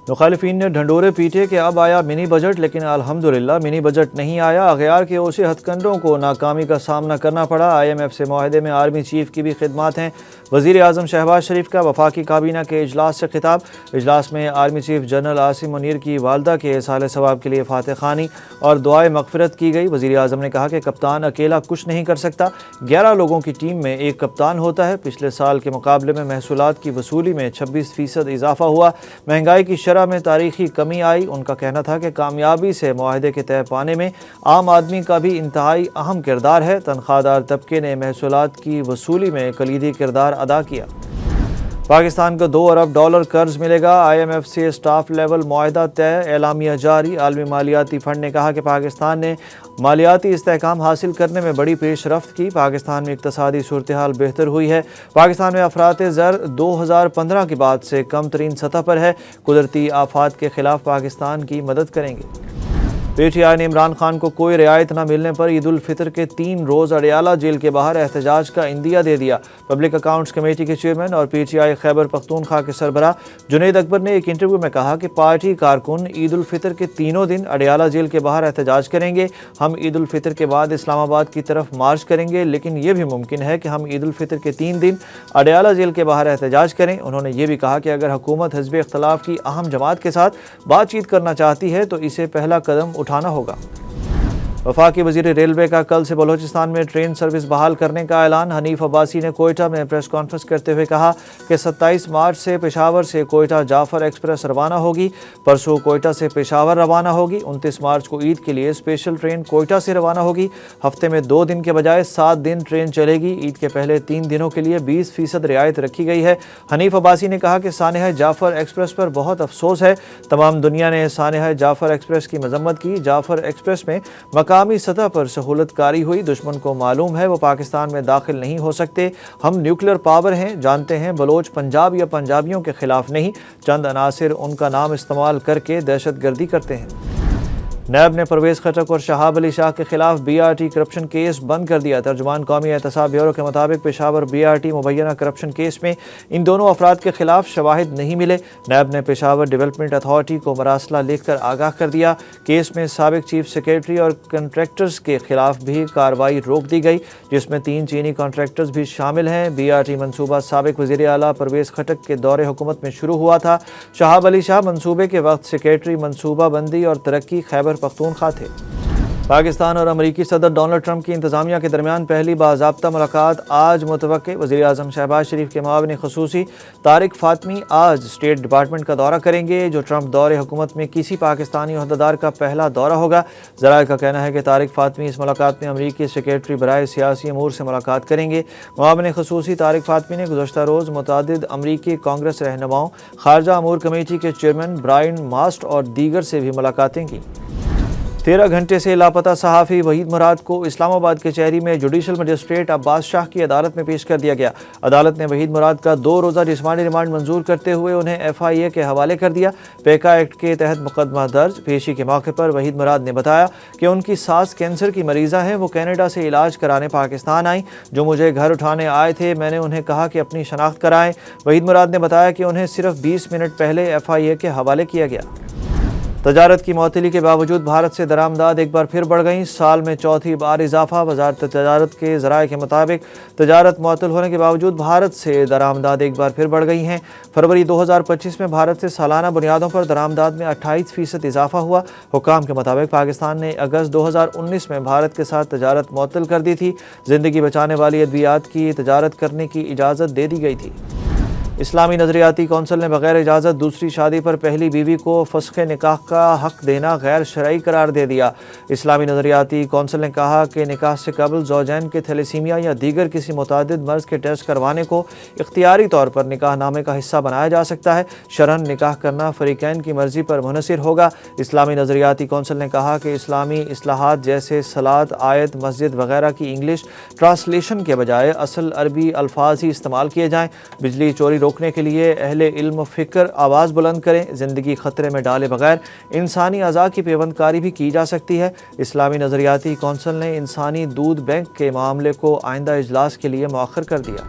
مخالفین نے ڈھنڈورے پیٹے کہ اب آیا منی بجٹ، لیکن الحمدللہ منی بجٹ نہیں آیا۔ اغیار کے اوچھے ہتھ کنڈوں کو ناکامی کا سامنا کرنا پڑا۔ IMF سے معاہدے میں آرمی چیف کی بھی خدمات ہیں۔ وزیر اعظم شہباز شریف کا وفاقی کابینہ کے اجلاس سے خطاب۔ اجلاس میں army chief general Asim Munir کی والدہ کے ایصال ثواب کے لیے فاتح خوانی اور دعائے مغفرت کی گئی۔ وزیر اعظم نے کہا کہ کپتان اکیلا کچھ نہیں کر سکتا، 11 لوگوں کی ٹیم میں ایک کپتان ہوتا ہے۔ پچھلے سال کے مقابلے میں محصولات کی وصولی میں 26% اضافہ ہوا۔ مہنگائی کی شرح میں تاریخی کمی آئی۔ ان کا کہنا تھا کہ کامیابی سے معاہدے کے طے پانے میں عام آدمی کا بھی انتہائی اہم کردار ہے۔ تنخواہ دار طبقے نے محصولات کی وصولی میں کلیدی کردار ادا کیا۔ پاکستان کو $2 ارب قرض ملے گا۔ IMF سے سٹاف لیول معاہدہ طے، اعلامیہ جاری۔ عالمی مالیاتی فنڈ نے کہا کہ پاکستان نے مالیاتی استحکام حاصل کرنے میں بڑی پیش رفت کی۔ پاکستان میں اقتصادی صورتحال بہتر ہوئی ہے۔ پاکستان میں افراط زر 2015 کے بعد سے کم ترین سطح پر ہے۔ قدرتی آفات کے خلاف پاکستان کی مدد کریں گے۔ PTI نے عمران خان کو کوئی رعایت نہ ملنے پر عید الفطر کے 3 روز اڈیالہ جیل کے باہر احتجاج کا عندیہ دے دیا۔ پبلک اکاؤنٹس کمیٹی کے چیئرمین اور PTI خیبر پختونخوا کے سربراہ جنید اکبر نے ایک انٹرویو میں کہا کہ پارٹی کارکن عید الفطر کے تینوں دن اڈیالہ جیل کے باہر احتجاج کریں گے۔ ہم عید الفطر کے بعد اسلام آباد کی طرف مارچ کریں گے، لیکن یہ بھی ممکن ہے کہ ہم عید الفطر کے 3 دن اڈیالہ جیل کے باہر احتجاج کریں۔ انہوں نے یہ بھی کہا کہ اگر حکومت حزب اختلاف کی اہم جماعت کے ساتھ بات چیت کرنا چاہتی ہے تو اسے پہلا قدم اٹھانا ہوگا۔ وفاقی وزیر ریلوے کا کل سے بلوچستان میں ٹرین سروس بحال کرنے کا اعلان۔ حنیف عباسی نے کوئٹہ میں پریس کانفرنس کرتے ہوئے کہا کہ 27 مارچ سے پشاور سے کوئٹہ جعفر ایکسپریس روانہ ہوگی، پرسوں کوئٹہ سے پشاور روانہ ہوگی، 29 مارچ کو عید کے لیے اسپیشل ٹرین کوئٹہ سے روانہ ہوگی۔ ہفتے میں 2 دن کے بجائے 7 دن ٹرین چلے گی۔ عید کے پہلے 3 دنوں کے لیے 20% رعایت رکھی گئی ہے۔ حنیف عباسی نے کہا کہ سانحہ جعفر ایکسپریس پر بہت افسوس ہے۔ تمام دنیا نے سانحہ جعفر ایکسپریس کی مذمت کی۔ جعفر ایکسپریس میں مقامی سطح پر سہولت کاری ہوئی۔ دشمن کو معلوم ہے وہ پاکستان میں داخل نہیں ہو سکتے۔ ہم نیوکلیر پاور ہیں، جانتے ہیں بلوچ پنجاب یا پنجابیوں کے خلاف نہیں، چند عناصر ان کا نام استعمال کر کے دہشت گردی کرتے ہیں۔ نیب نے پرویز خٹک اور شہاب علی شاہ کے خلاف BRT کرپشن کیس بند کر دیا۔ ترجمان قومی احتساب بیورو کے مطابق پشاور BRT مبینہ کرپشن کیس میں ان دونوں افراد کے خلاف شواہد نہیں ملے۔ نیب نے پشاور ڈیولپمنٹ اتھارٹی کو مراسلہ لکھ کر آگاہ کر دیا۔ کیس میں سابق چیف سیکریٹری اور کنٹریکٹرز کے خلاف بھی کارروائی روک دی گئی، جس میں 3 چینی کنٹریکٹرز بھی شامل ہیں۔ BRT منصوبہ سابق وزیر اعلیٰ پرویز خٹک کے دور حکومت میں شروع ہوا تھا۔ شہاب علی شاہ منصوبے کے وقت سیکریٹری منصوبہ بندی اور ترقی خیبر پختونخوا تھے۔ پاکستان اور امریکی صدر ڈونلڈ ٹرمپ کی انتظامیہ کے درمیان پہلی باضابطہ ملاقات آج متوقع۔ وزیر اعظم شہباز شریف کے معاون خصوصی طارق فاطمی آج اسٹیٹ ڈپارٹمنٹ کا دورہ کریں گے، جو ٹرمپ دور حکومت میں کسی پاکستانی عہدیدار کا پہلا دورہ ہوگا۔ ذرائع کا کہنا ہے کہ طارق فاطمی اس ملاقات میں امریکی سیکریٹری برائے سیاسی امور سے ملاقات کریں گے۔ معاون خصوصی طارق فاطمی نے گزشتہ روز متعدد امریکی کانگریس رہنماؤں، خارجہ امور کمیٹی کے چیئرمین برائن ماسٹ اور دیگر سے بھی ملاقاتیں کی۔ 13 گھنٹے سے لاپتہ صحافی وحید مراد کو اسلام آباد کچہری میں جوڈیشل مجسٹریٹ عباس شاہ کی عدالت میں پیش کر دیا گیا۔ عدالت نے وحید مراد کا 2 روزہ جسمانی ریمانڈ منظور کرتے ہوئے انہیں FIA کے حوالے کر دیا۔ پیکا ایکٹ کے تحت مقدمہ درج۔ پیشی کے موقع پر وحید مراد نے بتایا کہ ان کی ساس کینسر کی مریضہ ہیں، وہ کینیڈا سے علاج کرانے پاکستان آئیں۔ جو مجھے گھر اٹھانے آئے تھے میں نے انہیں کہا کہ اپنی شناخت کرائیں۔ وحید مراد نے بتایا کہ انہیں صرف 20 منٹ پہلے FIA کے حوالے کیا گیا۔ تجارت کی معطلی کے باوجود بھارت سے درآمدات ایک بار پھر بڑھ گئیں، سال میں چوتھی بار اضافہ۔ وزارت تجارت کے ذرائع کے مطابق تجارت معطل ہونے کے باوجود بھارت سے درآمدات ایک بار پھر بڑھ گئی ہیں۔ فروری 2025 میں بھارت سے سالانہ بنیادوں پر درآمدات میں 28% اضافہ ہوا۔ حکام کے مطابق پاکستان نے اگست 2019 میں بھارت کے ساتھ تجارت معطل کر دی تھی۔ زندگی بچانے والی ادویات کی تجارت کرنے کی اجازت دے دی گئی تھی۔ اسلامی نظریاتی کونسل نے بغیر اجازت دوسری شادی پر پہلی بیوی کو فسخ نکاح کا حق دینا غیر شرعی قرار دے دیا۔ اسلامی نظریاتی کونسل نے کہا کہ نکاح سے قبل زوجین کے تھیلیسیمیا یا دیگر کسی متعدد مرض کے ٹیسٹ کروانے کو اختیاری طور پر نکاح نامے کا حصہ بنایا جا سکتا ہے۔ شرعاً نکاح کرنا فریقین کی مرضی پر منحصر ہوگا۔ اسلامی نظریاتی کونسل نے کہا کہ اسلامی اصلاحات جیسے صلاۃ، آیت، مسجد وغیرہ کی انگلش ٹرانسلیشن کے بجائے اصل عربی الفاظ ہی استعمال کیے جائیں۔ بجلی چوری روکنے کے لیے اہل علم و فکر آواز بلند کریں۔ زندگی خطرے میں ڈالے بغیر انسانی اعضاء کی پیوند کاری بھی کی جا سکتی ہے۔ اسلامی نظریاتی کونسل نے انسانی دودھ بینک کے معاملے کو آئندہ اجلاس کے لیے مؤخر کر دیا۔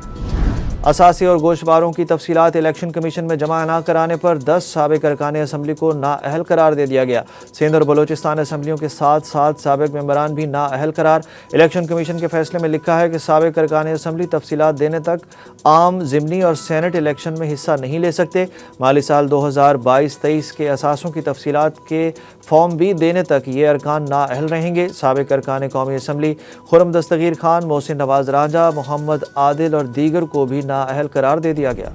اثاثے اور گوشتباروں کی تفصیلات الیکشن کمیشن میں جمع نہ کرانے پر 10 سابق ارکان اسمبلی کو نااہل قرار دے دیا گیا۔ سندھ اور بلوچستان اسمبلیوں کے ساتھ ساتھ سابق ممبران بھی نااہل قرار۔ الیکشن کمیشن کے فیصلے میں لکھا ہے کہ سابق ارکان اسمبلی تفصیلات دینے تک عام، ضمنی اور سینٹ الیکشن میں حصہ نہیں لے سکتے۔ مالی سال 2022-23 کے اثاثوں کی تفصیلات کے فارم بھی دینے تک یہ ارکان نااہل رہیں گے۔ سابق ارکان قومی اسمبلی خرم دستگیر خان، محسن نواز راجہ، محمد عادل اور دیگر کو بھی نااہل قرار دے دیا گیا۔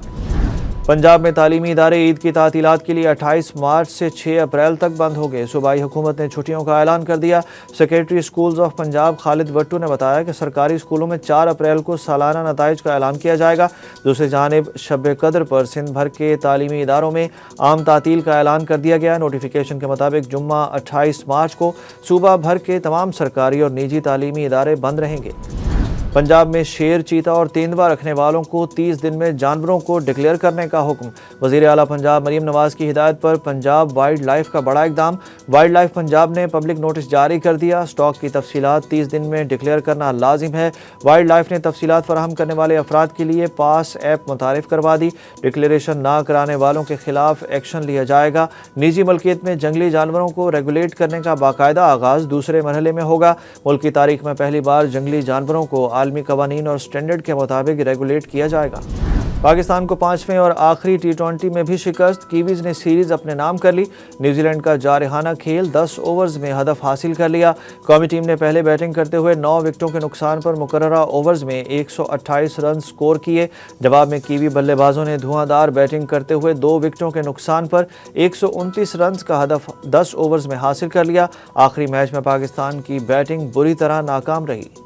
پنجاب میں تعلیمی ادارے عید کی تعطیلات کے لیے 28 مارچ سے 6 اپریل تک بند ہو گئے۔ صوبائی حکومت نے چھٹیوں کا اعلان کر دیا۔ سیکریٹری اسکولز آف پنجاب خالد بٹو نے بتایا کہ سرکاری اسکولوں میں 4 اپریل کو سالانہ نتائج کا اعلان کیا جائے گا۔ دوسری جانب شب قدر پر سندھ بھر کے تعلیمی اداروں میں عام تعطیل کا اعلان کر دیا گیا۔ نوٹیفیکیشن کے مطابق جمعہ 28 مارچ کو صوبہ بھر کے تمام سرکاری اور نجی تعلیمی ادارے بند رہیں گے۔ پنجاب میں شیر، چیتا اور تیندوا رکھنے والوں کو 30 دن میں جانوروں کو ڈکلیئر کرنے کا حکم۔ وزیر اعلیٰ پنجاب مریم نواز کی ہدایت پر پنجاب وائلڈ لائف کا بڑا اقدام۔ وائلڈ لائف پنجاب نے پبلک نوٹس جاری کر دیا۔ اسٹاک کی تفصیلات 30 دن میں ڈکلیئر کرنا لازم ہے۔ وائلڈ لائف نے تفصیلات فراہم کرنے والے افراد کے لیے پاس ایپ متعارف کروا دی۔ ڈکلیریشن نہ کرانے والوں کے خلاف ایکشن لیا جائے گا۔ نجی ملکیت میں جنگلی جانوروں کو ریگولیٹ کرنے کا باقاعدہ آغاز دوسرے مرحلے میں ہوگا۔ ملک کی تاریخ میں پہلی بار جنگلی جانوروں کو عالمی قوانین اور سٹینڈرڈ کے مطابق ریگولیٹ کیا جائے گا۔ پاکستان کو 5ویں اور آخری T20 میں بھی شکست۔ کیویز نے سیریز اپنے نام کر لی۔ نیوزی لینڈ کا جارحانہ کھیل 10 اوورز میں ہدف حاصل کر لیا۔ قومی ٹیم نے پہلے بیٹنگ کرتے ہوئے 9 وکٹوں کے نقصان پر مقررہ اوورز میں 128 رن سکور کیے۔ جواب میں کیوی بلے بازوں نے دھواں دھار بیٹنگ کرتے ہوئے 2 وکٹوں کے نقصان پر 129 رنز کا ہدف 10 اوورز میں حاصل کر لیا۔ آخری میچ میں پاکستان کی بیٹنگ بری طرح ناکام رہی۔